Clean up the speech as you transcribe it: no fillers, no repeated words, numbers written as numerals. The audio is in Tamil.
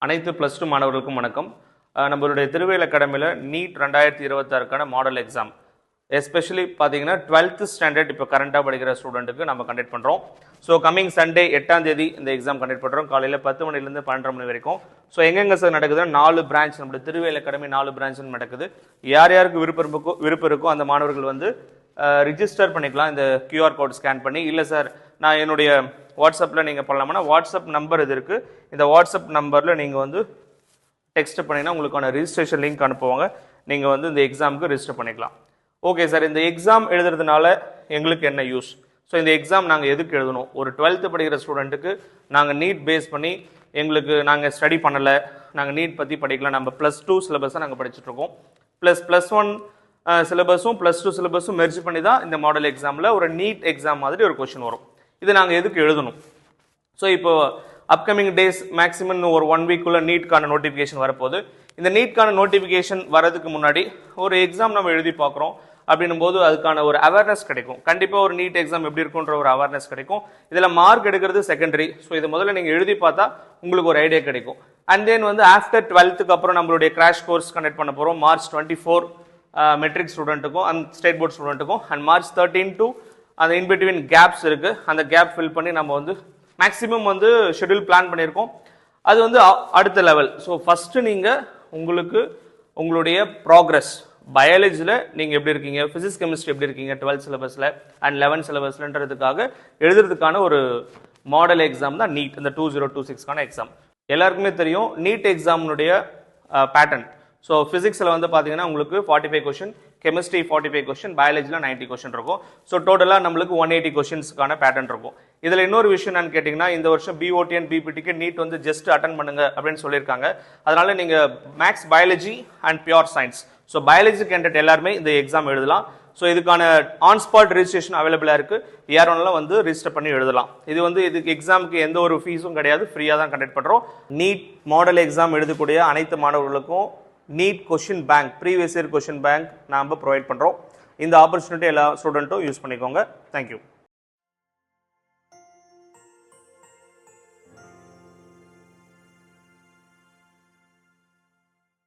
அனைத்து +2 மாணவர்களுக்கும் வணக்கம். நம்மளுடைய திருவேல் அகாடமியில் நீட் 2026க்கான மாடல் எக்ஸாம் எஸ்பெஷலி பார்த்தீங்கன்னா 12th ஸ்டாண்டர்ட் இப்போ கரண்ட்டாக படிக்கிற ஸ்டூடெண்ட்டுக்கு நம்ம கண்டக்ட் பண்ணுறோம். ஸோ கம்மிங் சண்டே 8ஆம் தேதி இந்த எக்ஸாம் கண்டக்ட் பண்ணுறோம். காலையில் 10 மணிலேருந்து 12:30 மணி வரைக்கும். ஸோ எங்கெங்கே சார் நடக்குதுன்னா 4 பிரான்ச், நம்மளுடைய திருவேல் அகாடமி 4 பிரான்ச் நடக்குது. யார் யாருக்கு விருப்பம் இருக்கோ அந்த மாணவர்கள் வந்து ரிஜிஸ்டர் பண்ணிக்கலாம் இந்த QR கோட் ஸ்கேன் பண்ணி. இல்லை சார் நான் என்னுடைய வாட்ஸ்அப்பில் நீங்கள் பண்ணலாம்னா வாட்ஸ்அப் நம்பர் இது இருக்குது. இந்த வாட்ஸ்அப் நம்பரில் நீங்கள் வந்து டெக்ஸ்ட் பண்ணிங்கன்னா உங்களுக்கான ரிஜிஸ்ட்ரேஷன் லிங்க் அனுப்புவாங்க. நீங்கள் வந்து இந்த எக்ஸாமுக்கு ரிஜிஸ்டர் பண்ணிக்கலாம். ஓகே சார், இந்த எக்ஸாம் எழுதுறதுனால எங்களுக்கு என்ன யூஸ்? ஸோ இந்த எக்ஸாம் நாங்கள் எதுக்கு எழுதணும்? ஒரு 12th படிக்கிற ஸ்டூடெண்ட்டுக்கு நாங்கள் நீட் பேஸ் பண்ணி நாங்கள் ஸ்டடி பண்ணலை, நாங்கள் நீட் பற்றி படிக்கலாம். நம்ம +2 சிலபஸை நாங்கள் படிச்சுட்ருக்கோம். +1 சிலபஸும் +2 சிலபஸும் மெர்ஜ் பண்ணி தான் இந்த மாடல் எக்ஸாமில் ஒரு நீட் எக்ஸாம் மாதிரி ஒரு கொஷின் வரும். இது நாங்கள் எதுக்கு எழுதணும்? ஸோ இப்போ அப்கமிங் டேஸ் மேக்ஸிமம் ஒரு 1 வீக்குள்ள நீட்கான நோட்டிஃபிகேஷன் வரப்போகுது. இந்த நீட்கான நோட்டிஃபிகேஷன் வரதுக்கு முன்னாடி ஒரு எக்ஸாம் நம்ம எழுதி பார்க்குறோம் அப்படின்னும் போது அதுக்கான ஒரு அவேர்னஸ் கிடைக்கும். கண்டிப்பாக ஒரு நீட் எக்ஸாம் எப்படி இருக்குன்ற ஒரு அவேர்னஸ் கிடைக்கும். இதில் மார்க் எடுக்கிறது செகண்டரி. ஸோ இது முதல்ல நீங்கள் எழுதி பார்த்தா உங்களுக்கு ஒரு ஐடியா கிடைக்கும். அண்ட் தென் வந்து ஆஃப்டர் 12th அப்புறம் நம்மளுடைய கிராஷ் கோர்ஸ் கண்டக்ட் பண்ண போகிறோம். March 24 மெட்ரிக் ஸ்டூடெண்ட்டுக்கும் அண்ட் ஸ்டேட் போர்ட் ஸ்டூடெண்ட்டுக்கும், அண்ட் March 13 to அந்த இன்பிட்வீன் கேப்ஸ் இருக்குது. அந்த கேப் ஃபில் பண்ணி நம்ம வந்து மேக்ஸிமம் வந்து ஷெட்யூல் பிளான் பண்ணியிருக்கோம். அது வந்து அடுத்த லெவல். ஸோ ஃபஸ்ட்டு நீங்கள் உங்களுடைய ப்ராக்ரஸ் பயாலஜியில் நீங்கள் எப்படி இருக்கீங்க, ஃபிசிக்ஸ் கெமிஸ்ட்ரி எப்படி இருக்கீங்க 12th சிலபஸில் அண்ட் 11th சிலபஸ்லன்றதுக்காக எழுதுறதுக்கான ஒரு மாடல் எக்ஸாம் தான் நீட். இந்த 2026க்கான எக்ஸாம் எல்லாருக்குமே தெரியும். NEET எக்ஸாமுடைய pattern. ஸோ ஃபிசிக்ஸில் வந்து பார்த்தீங்கன்னா உங்களுக்கு 45 கொஷின், கெமிஸ்ட்ரி 45 கொஷின், பயாலஜியில் 90 கொஷின் இருக்கும். ஸோ டோட்டலாக நம்மளுக்கு 180 கொஷின்ஸ்க்கான பேட்டர்ன் இருக்கும். இதில் இன்னொரு விஷயம் என்னன்னு கேட்டிங்கன்னா, இந்த வருஷம் BOT அண்ட் BPTக்கு நீட் வந்து ஜஸ்ட் அட்டன் பண்ணுங்க அப்படின்னு சொல்லியிருக்காங்க. அதனால நீங்கள் maths, biology and pure science, so biology candidate எல்லாருமே இந்த எக்ஸாம் எழுதலாம். ஸோ இதுக்கான ஆன் ஸ்பாட் ரிஜிஸ்ட்ரேஷன் அவைலபிளாக இருக்குது. யார் வேணாலும் வந்து ரிஜிஸ்டர் பண்ணி எழுதலாம். இதுக்கு எக்ஸாமுக்கு எந்த ஒரு ஃபீஸும் கிடையாது, ஃப்ரீயாக தான் கண்டக்ட் பண்ணுறோம். நீட் மாடல் எக்ஸாம் எழுதக்கூடிய அனைத்து மாணவர்களுக்கும் NEET question bank, previous year question bank நாம் ப்ரொவைட் பண்ணுறோம். இந்த ஆப்பர்ச்சுனிட்டி எல்லா ஸ்டூடெண்ட்டும் யூஸ் பண்ணிக்கோங்க. தேங்க்யூ.